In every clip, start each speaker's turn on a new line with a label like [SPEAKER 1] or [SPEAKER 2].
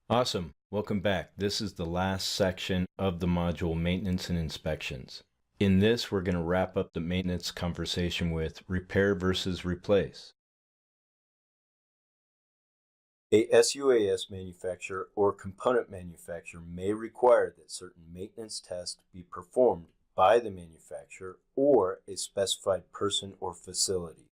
[SPEAKER 1] Awesome. Welcome back. This is the last section of the module Maintenance and Inspections. In this, we're going to wrap up the maintenance conversation with repair versus replace. A sUAS manufacturer or component manufacturer may require that certain maintenance tests be performed by the manufacturer or a specified person or facility.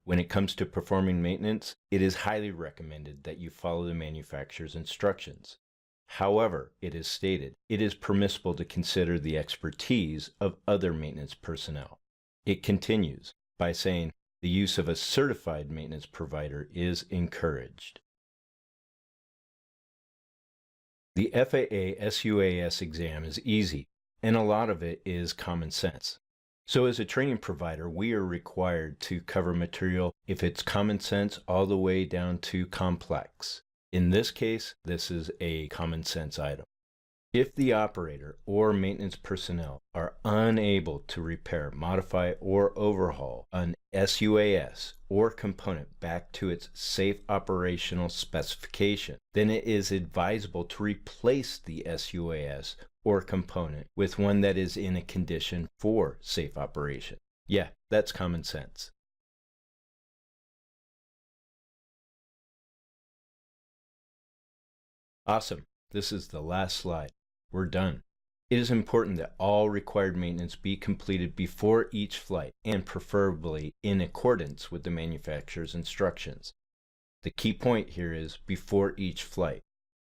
[SPEAKER 1] When it comes to performing maintenance, it is highly recommended that you follow the manufacturer's instructions. However, it is stated, it is permissible to consider the expertise of other maintenance personnel. It continues by saying the use of a certified maintenance provider is encouraged. The FAA sUAS exam is easy, and a lot of it is common sense. So as a training provider, we are required to cover material if it's common sense all the way down to complex. In this case, this is a common sense item. If the operator or maintenance personnel are unable to repair, modify, or overhaul an sUAS or component back to its safe operational specification, then it is advisable to replace the sUAS or component with one that is in a condition for safe operation. Yeah, that's common sense. Awesome. This is the last slide. We're done. It is important that all required maintenance be completed before each flight and preferably in accordance with the manufacturer's instructions. The key point here is before each flight.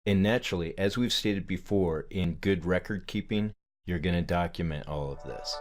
[SPEAKER 1] And naturally, as we've stated before, in good record keeping, you're going to document all of this.